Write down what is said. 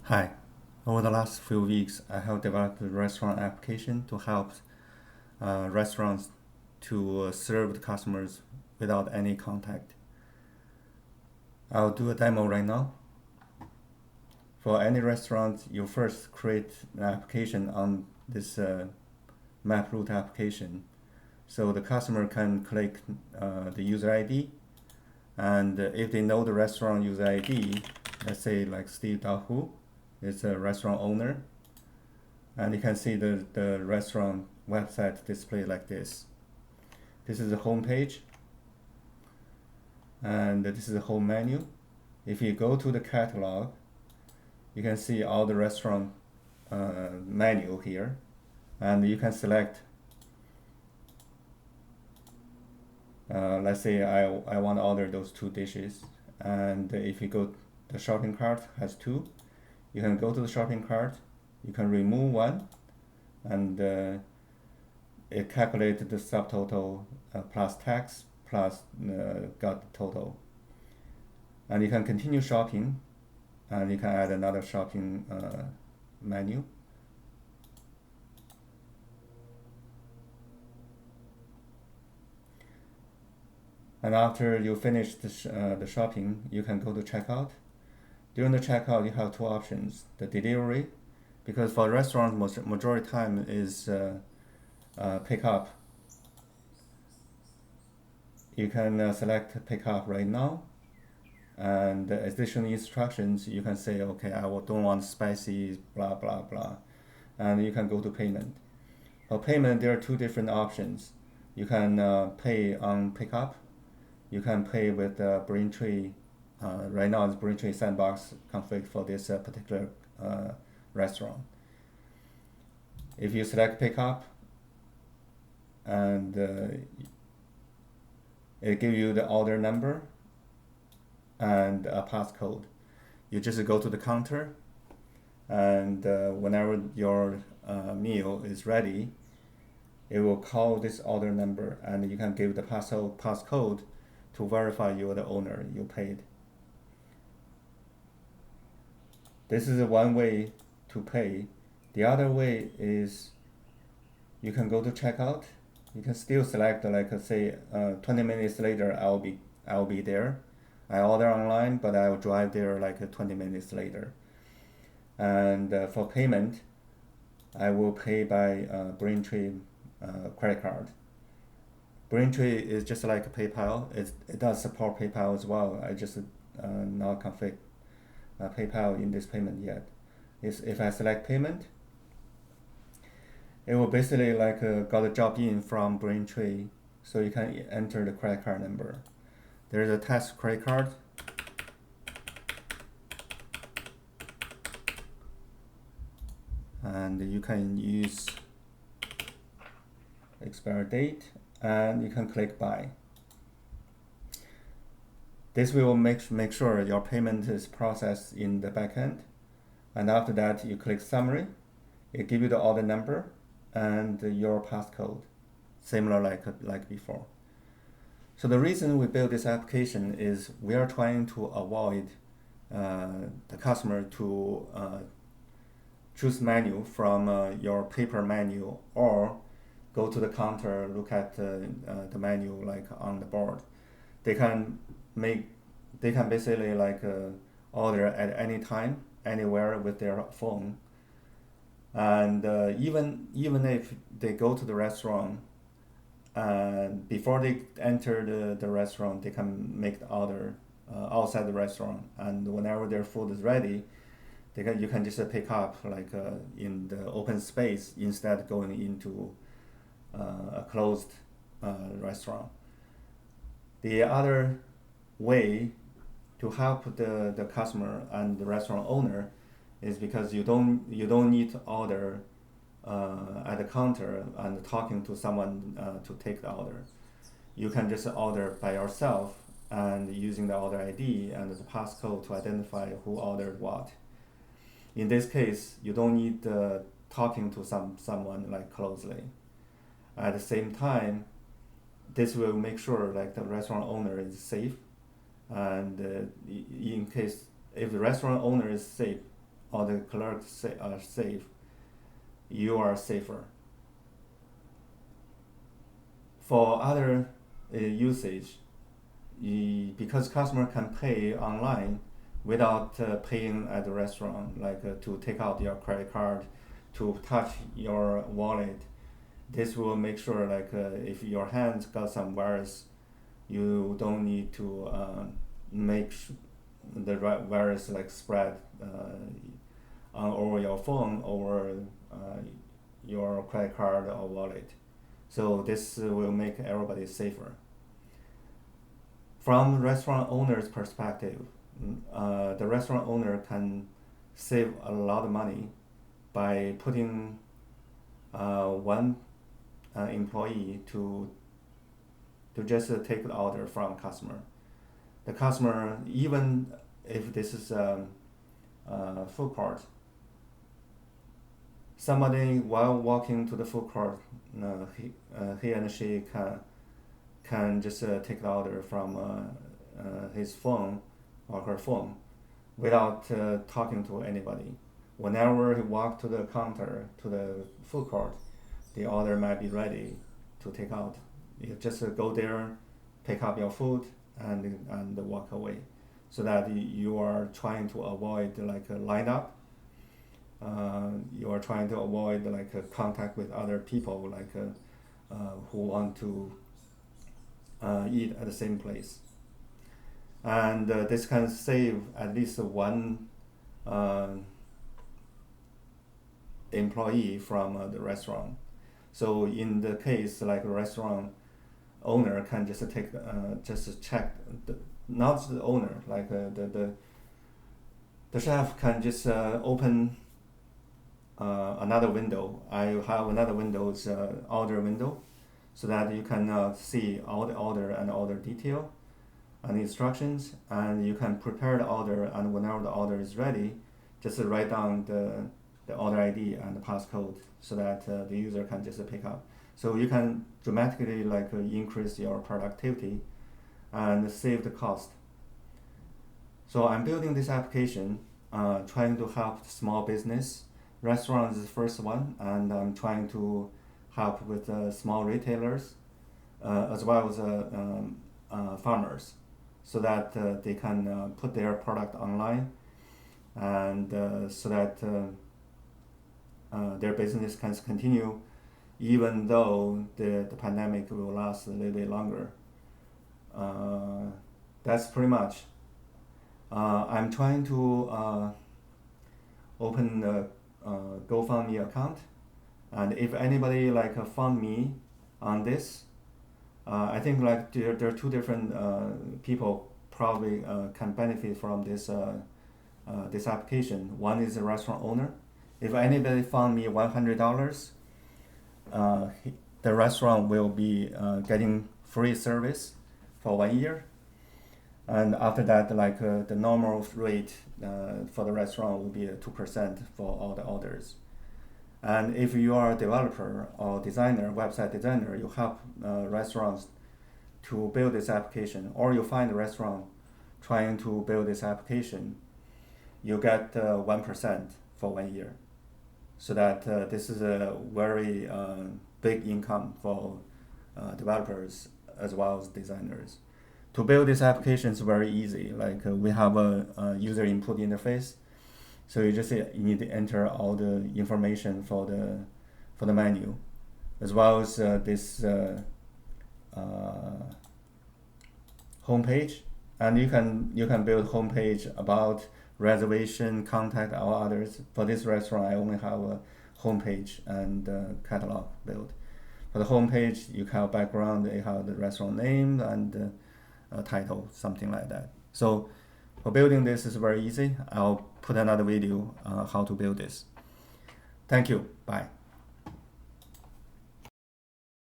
Hi. Over the last few weeks, I have developed a restaurant application to help restaurants to serve the customers without any contact. I'll do a demo right now. For any restaurant, you first create an application on this Maproot application. So the customer can click the user ID, and if they know the restaurant user ID, let's say like Steve Dahu is a restaurant owner, and you can see the restaurant website displayed like this. This is the home page, and this is the home menu. If you go to the catalog, you can see all the restaurant menu here, and you can select, let's say I want to order those two dishes, and if you go, the shopping cart has two, you can go to the shopping cart, you can remove one, and it calculates the subtotal plus tax plus got the total. And you can continue shopping, and you can add another shopping menu. And after you finish the shopping, you can go to checkout. During the checkout, you have two options: the delivery, because for restaurants, majority time is pick up. You can select pick up right now, and additional instructions you can say, okay, don't want spicy, blah blah blah, and you can go to payment. For payment, there are two different options. You can pay on pickup. You can pay with Braintree. Right now, it's Braintree Sandbox config for this particular restaurant. If you select pickup, and it gives you the order number and a passcode. You just go to the counter, and whenever your meal is ready, it will call this order number, and you can give the passcode to verify you're the owner, you paid. This is one way to pay. The other way is you can go to checkout. You can still select, like say 20 minutes later I'll be there. I order online, but I'll drive there like 20 minutes later. And for payment, I will pay by Braintree credit card. Braintree is just like PayPal. It does support PayPal as well. I just not config PayPal in this payment yet. If I select payment, it will basically like got a drop in from Braintree, so you can enter the credit card number. There's a test credit card. And you can use expire date, and you can click buy. This will make sure your payment is processed in the backend. And after that, you click summary. It gives you the order number and your passcode, similar like before. So the reason we built this application is we are trying to avoid the customer to choose menu from your paper menu, or go to the counter, look at the menu like on the board. They can basically like order at any time, anywhere with their phone. And even if they go to the restaurant, and before they enter the restaurant, they can make the order outside the restaurant. And whenever their food is ready, you can just pick up like in the open space instead of going into a closed restaurant. The other way to help the customer and the restaurant owner is because you don't need to order at the counter and talking to someone to take the order. You can just order by yourself and using the order ID and the passcode to identify who ordered what. In this case, you don't need talking to someone like closely. At the same time, this will make sure like the restaurant owner is safe, and in case if the restaurant owner is safe or the clerks are safe, you are safer. For other usage, because customer can pay online without paying at the restaurant, like to take out your credit card, to touch your wallet. This will make sure like if your hands got some virus, you don't need to make the virus like spread over your phone, over your credit card or wallet. So this will make everybody safer. From restaurant owner's perspective, the restaurant owner can save a lot of money by putting one employee to just take the order from customer. The customer, even if this is a food court, somebody while walking to the food court, he and she can just take the order from his phone or her phone without talking to anybody. Whenever he walks to the counter, to the food court, the order might be ready to take out. You just go there, pick up your food, and walk away, so that you are trying to avoid like a lineup. You are trying to avoid like a contact with other people, like who want to eat at the same place. And this can save at least one employee from the restaurant. So in the case like a restaurant owner can just take just check not the owner, like the chef can just open another window. I have another window's order window, so that you can see all the order and order detail and instructions, and you can prepare the order, and whenever the order is ready, just write down the order ID and the passcode, so that the user can just pick up. So you can dramatically like increase your productivity and save the cost. So I'm building this application, trying to help small business. Restaurants is the first one, and I'm trying to help with small retailers as well as farmers, so that they can put their product online, and so that their business can continue even though the pandemic will last a little bit longer. That's pretty much. I'm trying to open a GoFundMe account, and if anybody like fund me on this, I think like there are two different people probably can benefit from this this application. One is a restaurant owner. If anybody fund me $100, the restaurant will be getting free service for 1 year, and after that, like the normal rate for the restaurant will be 2% for all the orders. And if you are a developer or designer, website designer, you help restaurants to build this application, or you find a restaurant trying to build this application, you get 1% for 1 year. So that this is a very big income for developers as well as designers. To build this application is very easy. Like we have a user input interface, so you just you need to enter all the information for the menu, as well as this homepage, and you can build homepage about reservation, contact, or others. For this restaurant, I only have a homepage and catalog built. For the homepage, you have background, you have the restaurant name and title, something like that. So for building this is very easy. I'll put another video how to build this. Thank you. Bye.